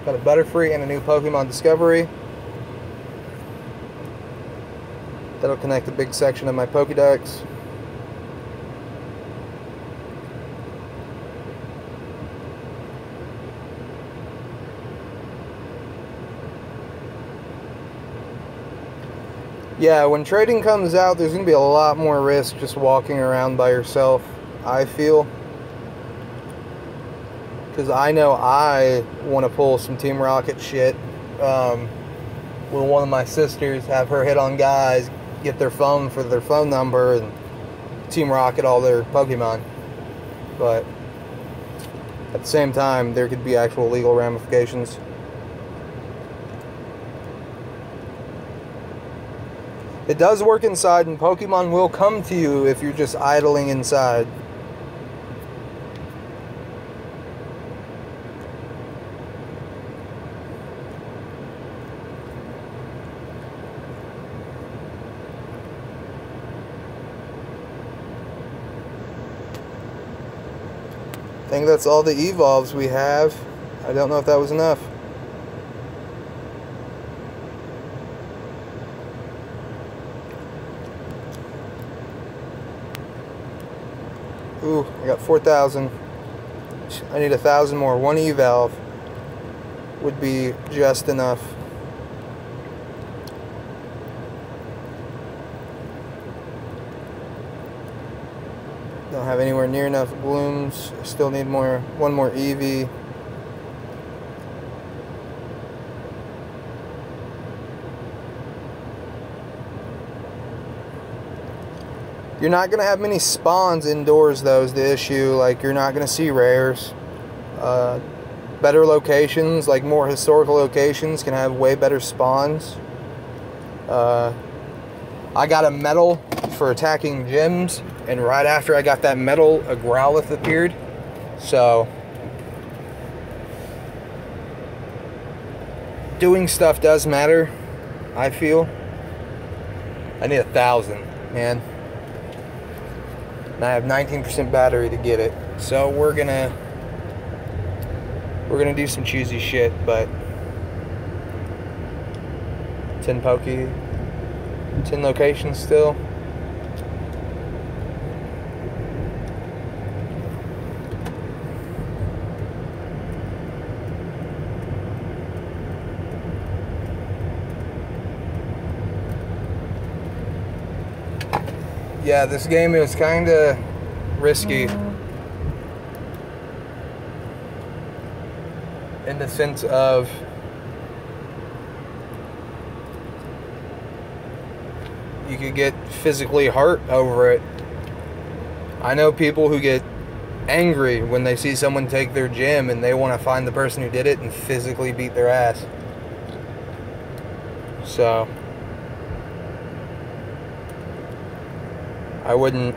Got a Butterfree and a new Pokemon Discovery. That'll connect a big section of my Pokédex. Yeah, when trading comes out, there's going to be a lot more risk just walking around by yourself, I feel. Because I know I want to pull some Team Rocket shit. With one of my sisters, have her hit on guys, get their phone for their phone number, and Team Rocket all their Pokemon. But at the same time, there could be actual legal ramifications. It does work inside, and Pokemon will come to you if you're just idling inside. I think that's all the evolves we have. I don't know if that was enough. Ooh, I got 4,000. I need 1,000 more. One evolve would be just enough. Don't have anywhere near enough blooms. Still need one more Eevee. You're not going to have many spawns indoors, though, is the issue. Like, you're not going to see rares. Better locations, like more historical locations, can have way better spawns. I got a medal for attacking gyms, and right after I got that medal, a Growlithe appeared. So, doing stuff does matter, I feel. I need 1,000, man. And I have 19% battery to get it. So we're gonna do some choosy shit, but 10 Poke, 10 locations still. Yeah, this game is kinda risky in the sense of you could get physically hurt over it. I know people who get angry when they see someone take their gym and they want to find the person who did it and physically beat their ass. So I wouldn't.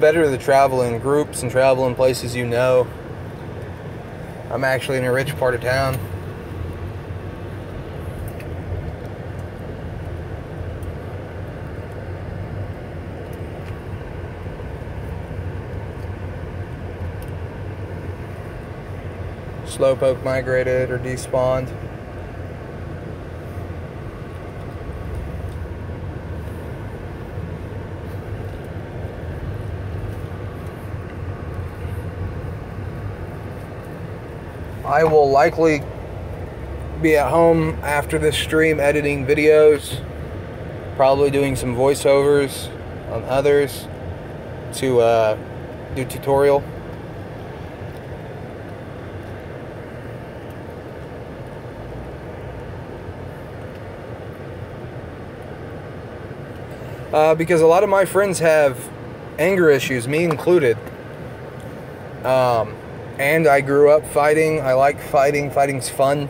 Better to travel in groups and travel in places you know. I'm actually in a rich part of town. Slowpoke migrated or despawned. I will likely be at home after this stream editing videos, probably doing some voiceovers on others to do tutorial. Because a lot of my friends have anger issues, me included. And I grew up fighting. I like fighting. Fighting's fun.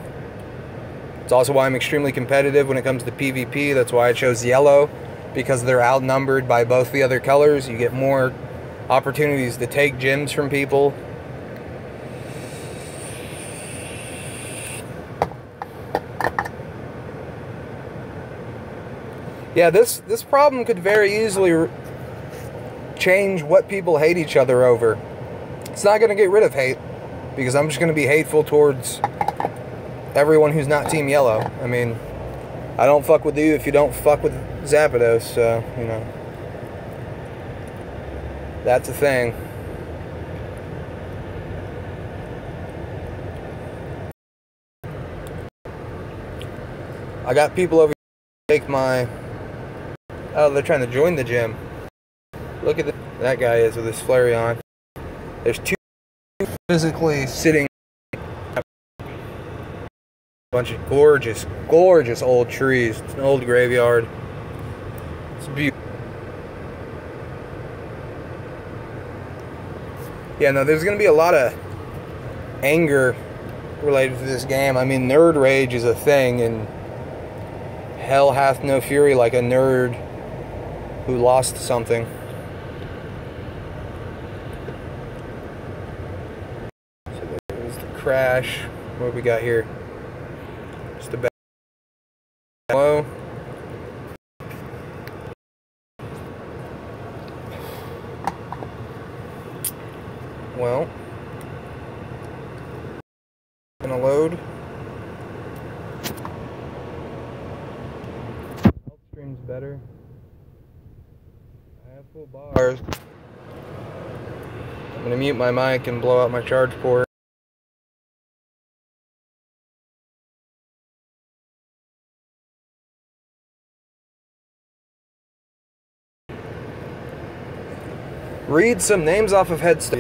It's also why I'm extremely competitive when it comes to PvP. That's why I chose yellow, because they're outnumbered by both the other colors. You get more opportunities to take gems from people. Yeah, this problem could very easily change what people hate each other over. It's not going to get rid of hate, because I'm just going to be hateful towards everyone who's not Team Yellow. I mean, I don't fuck with you if you don't fuck with Zapdos, so, you know. That's a thing. I got people over here take my... Oh, they're trying to join the gym. Look at that guy is with his Flareon. There's two physically sitting, a bunch of gorgeous, gorgeous old trees. It's an old graveyard. It's beautiful. Yeah, no, there's going to be a lot of anger related to this game. I mean, nerd rage is a thing, and hell hath no fury like a nerd who lost something. Crash. What we got here? Just a bad low. Well, gonna load. Health stream's better. I have full bars. I'm gonna mute my mic and blow out my charge port. Read some names off of Headstone.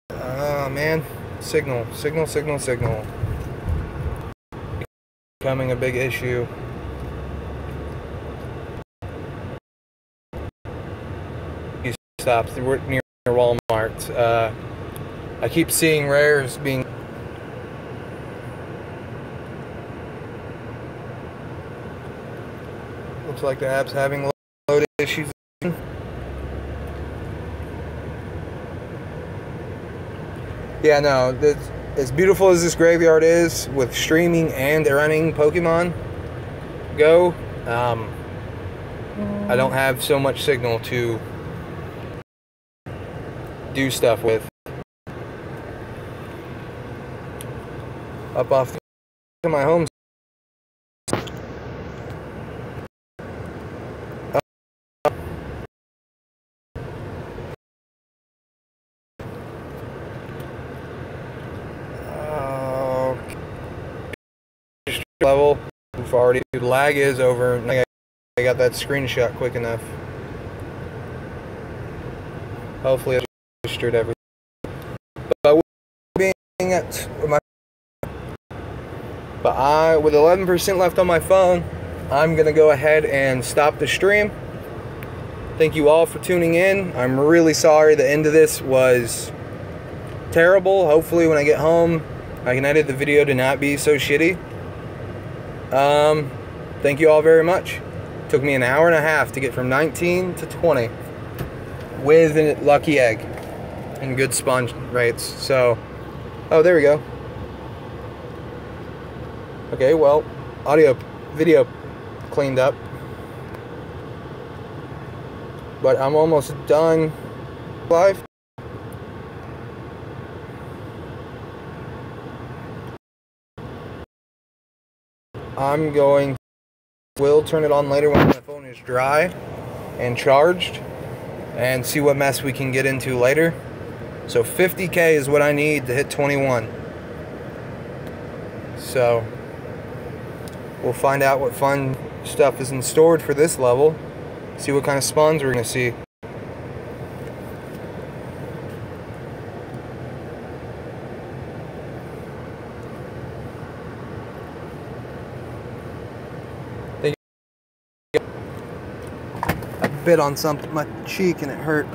Oh man, signal. Becoming a big issue. stops. We're near Walmart. I keep seeing rares being... Looks like the app's having load issues. Yeah, no, as beautiful as this graveyard is, with streaming and running Pokemon Go, I don't have so much signal to do stuff with. Up off to my home. Level. We've already, lag is over. I got that screenshot quick enough. Hopefully I registered everything. But with 11% left on my phone, I'm gonna go ahead and stop the stream. Thank you all for tuning in. I'm really sorry the end of this was terrible. Hopefully when I get home I can edit the video to not be so shitty. Thank you all very much. It took me an hour and a half to get from 19 to 20 with a lucky egg and good spawn rates. So, oh, there we go. Okay, well, video cleaned up, but I'm almost done live. Will turn it on later when my phone is dry and charged, and see what mess we can get into later. So 50K is what I need to hit 21. So we'll find out what fun stuff is in store for this level. See what kind of spawns we're gonna see. Bit on something, my cheek, and it hurt.